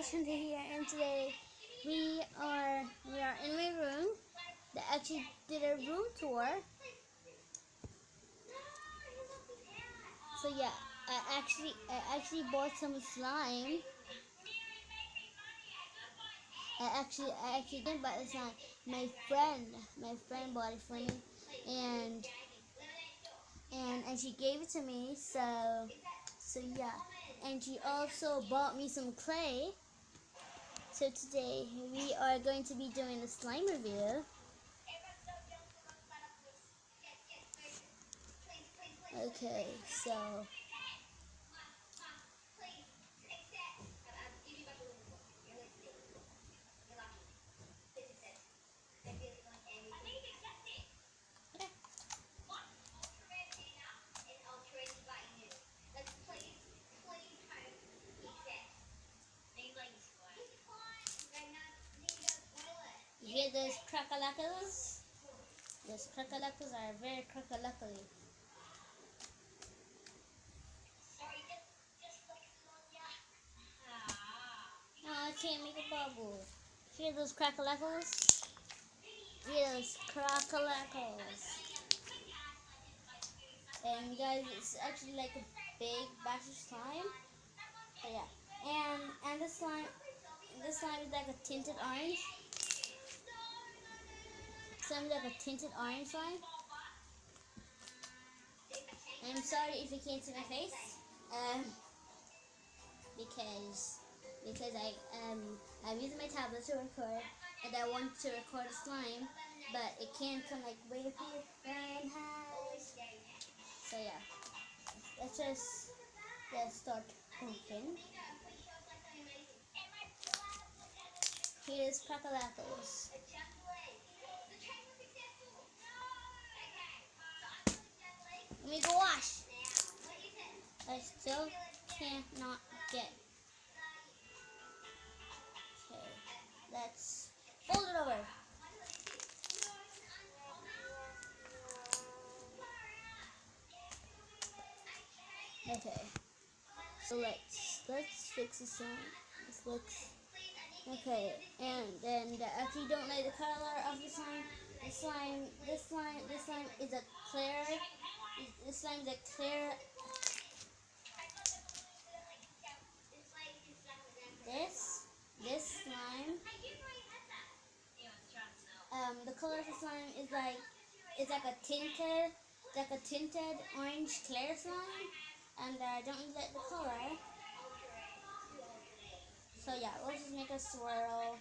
Shunta here, and today we are in my room. They actually did a room tour. So yeah, I actually bought some slime. I actually didn't buy the slime. My friend bought it for me, and she gave it to me. So yeah, and she also bought me some clay. So today we are going to be doing a slime review. Okay, so you hear those crackalackers? Those crackalackers are very crackalackly. No, I can't make a bubble. Hear those crackalackers? Hear those crackalackers. And guys, it's actually like a big batch of slime. So yeah, and this slime is like a tinted orange. Slime like a tinted orange slime. I'm sorry if you can't see my face, because I'm using my tablet to record, and I want to record a slime, but it can't come like way up here, very high. So yeah, let's just start cooking. Here's crackalackles. Let me go wash. I still cannot get. Okay, let's fold it over. Okay, so let's fix this one. Okay, and then I actually don't like the color of the slime. This slime is a clear. This slime is a clear. This slime. The color of the slime is like a tinted orange clear slime, and I don't really like the color. So yeah, we'll just make a swirl.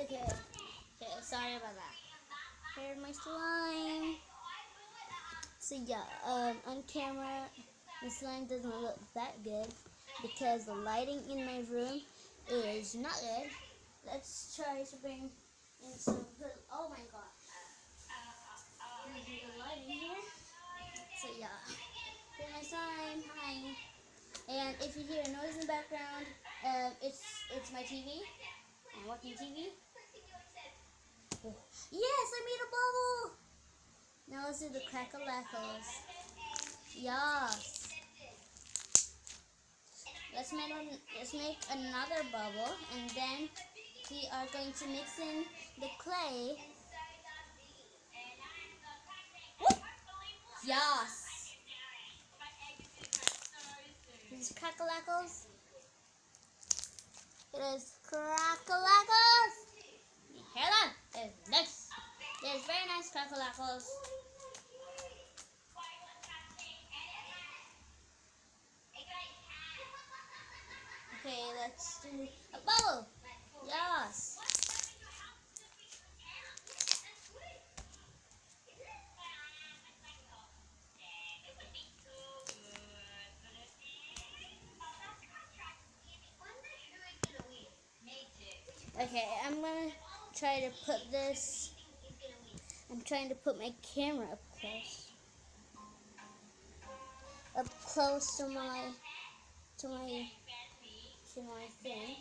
Okay, sorry about that. Here's my slime. So yeah, on camera, the slime doesn't look that good because the lighting in my room is not good. Let's try to bring in some. Oh my god! The lighting here. So yeah, here's my slime. Hi. And if you hear a noise in the background, it's my TV. I'm watching TV. Oh. Yes, I made a bubble. Now let's do the crackalackles. Yes. Let's make another bubble, and then we are going to mix in the clay. Woo! Yes. These crackalackles. It is crackalackles. You hear that? It's nice. There's very nice crackalackles. Okay, let's do a bubble. Yes. Okay, I'm gonna try to put this. I'm trying to put my camera up close to my thing.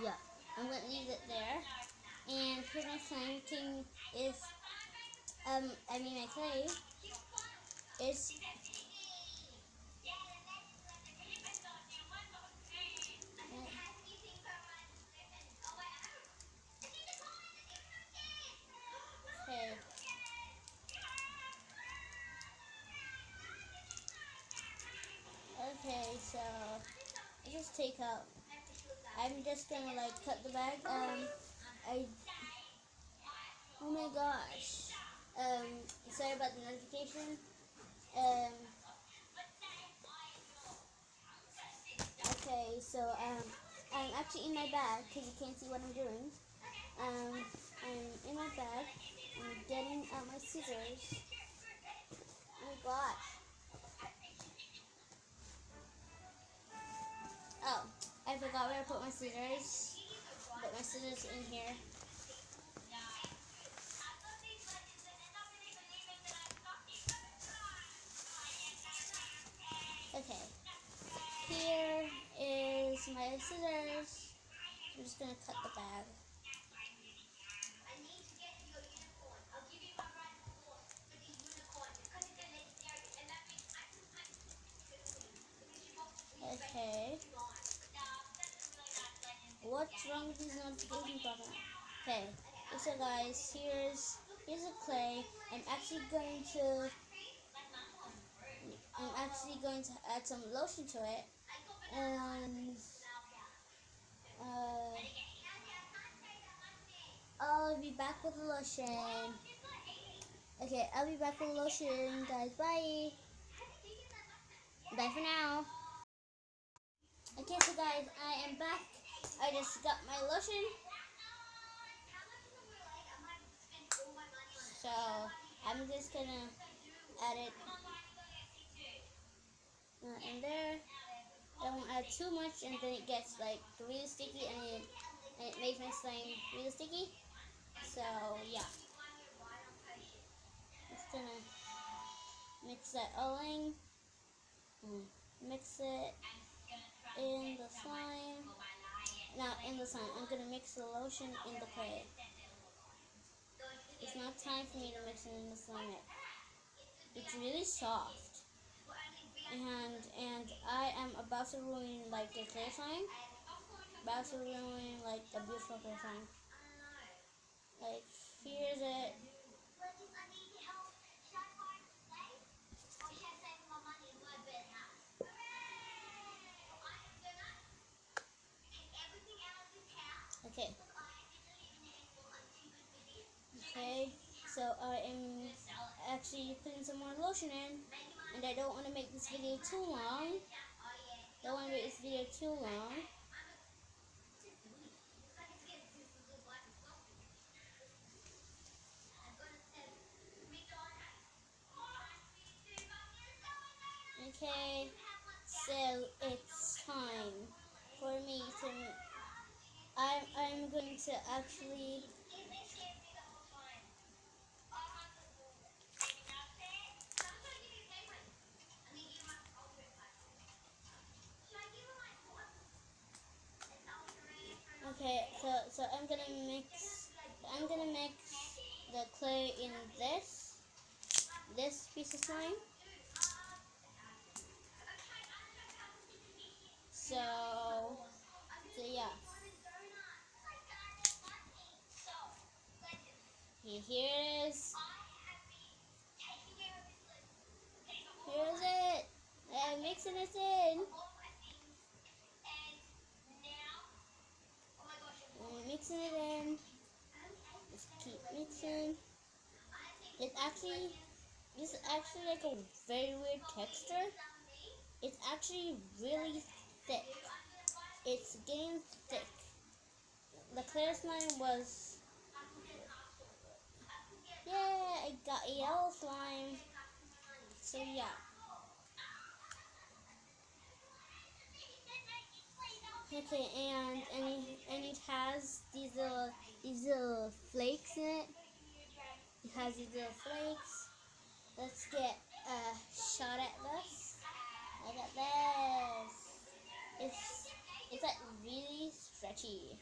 yeah, I'm gonna leave it there. And here my slime thing is, my clay is, okay. Okay, so I just take out. I'm just gonna like cut the bag. Oh my gosh. Sorry about the notification. Um, okay, so I'm actually in my bag because you can't see what I'm doing. I'm in my bag. I'm getting out my scissors. Oh my gosh. Oh, I forgot where I put my scissors. Put my scissors in here. Okay. Here is my scissors. I'm just gonna cut the bag. Okay. What's wrong with these notification buttons? Okay. So guys, here's a clay. I'm actually going to add some lotion to it, and uh, I'll be back with the lotion. Okay, I'll be back with the lotion, guys. Bye. Bye for now. Okay, so guys, I am back. I just got my lotion. So I'm just gonna add it in there. Don't add too much, and then it gets like really sticky, and it makes my slime really sticky. So yeah, just gonna mix that all in. Mix it in the slime. Not in the slime. I'm gonna mix the lotion in the clay. It's not time for me to mix it in the slime yet. It's really soft, and I am about to ruin like the clay slime. About to ruin like the beautiful clay slime. Like here's it. Okay. Okay. So I am actually putting some more lotion in, and I don't want to make this video too long. Don't want to make this video too long. Okay, so it's time for me to. I'm going to actually. Okay, so I'm gonna mix the clay in this piece of slime. So yeah. Here it is. Here's it. I'm mixing it in. I'm mixing it in. Just keep mixing. This is actually like a very weird texture. It's actually really thick. It's getting thick. The clear slime was, yeah, I got a yellow slime. So yeah. Okay, and it has these little flakes in it. It has these little flakes. Let's get a shot at this. Look at this. It's like really stretchy. Achi.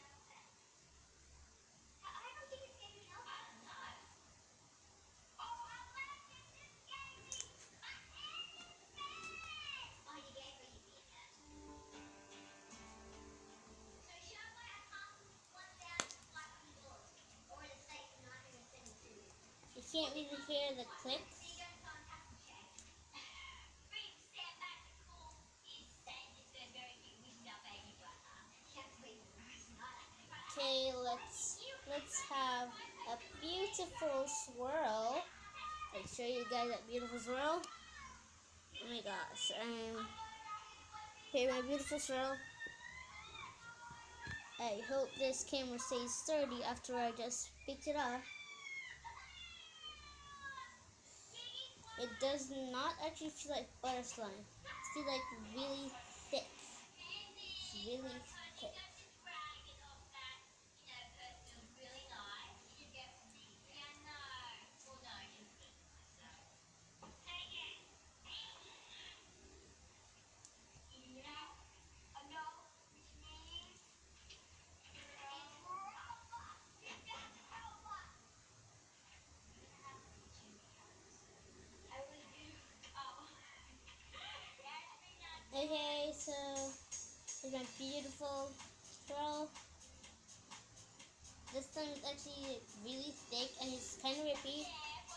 You can't really hear the clicks. Okay, let's have a beautiful swirl. Let's show you guys that beautiful swirl. Oh my gosh, here my beautiful swirl. I hope this camera stays sturdy after I just picked it up. It does not actually feel like butter slime. It feels like really thick. It's really thick. Okay, so here's my beautiful swirl. This one is actually really thick and it's kind of rippy.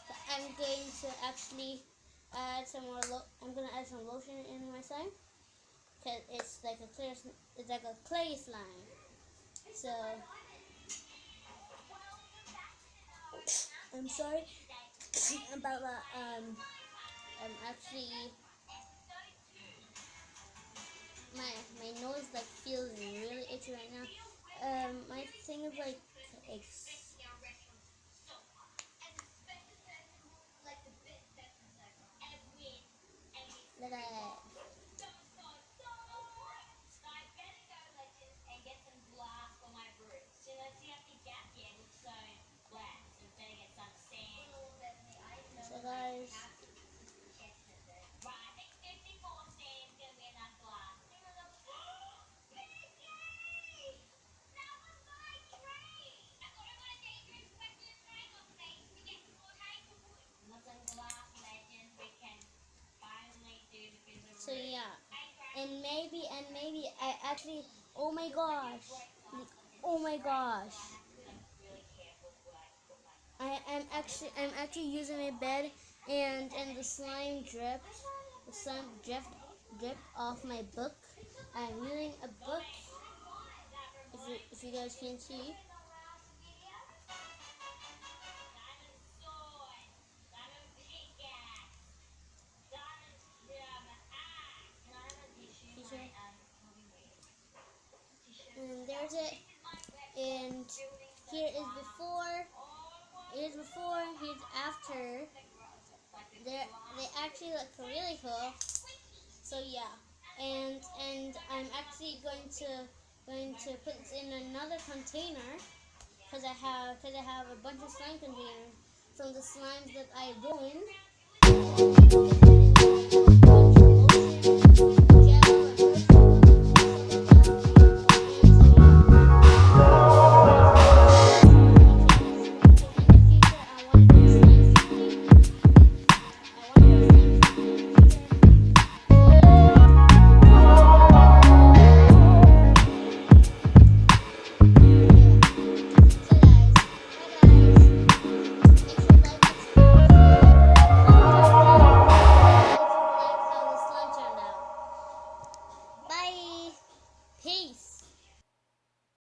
But I'm going to actually add some more. I'm gonna add some lotion in my slime because it's like a clear. It's like a clay slime. So I'm sorry about that. I'm actually my nose like feels really itchy right now. My thing is like like a so guys. So yeah, and maybe I actually. Oh my gosh! Oh my gosh! I'm actually using my bed, and the slime dripped. The slime dripped off my book. I'm using a book. If you guys can see. And there's it. And here is before. Here's before. Here's after. They actually look really cool. So yeah, and I'm actually going to put this in another container because I have a bunch of slime containers from the slimes that I ruined.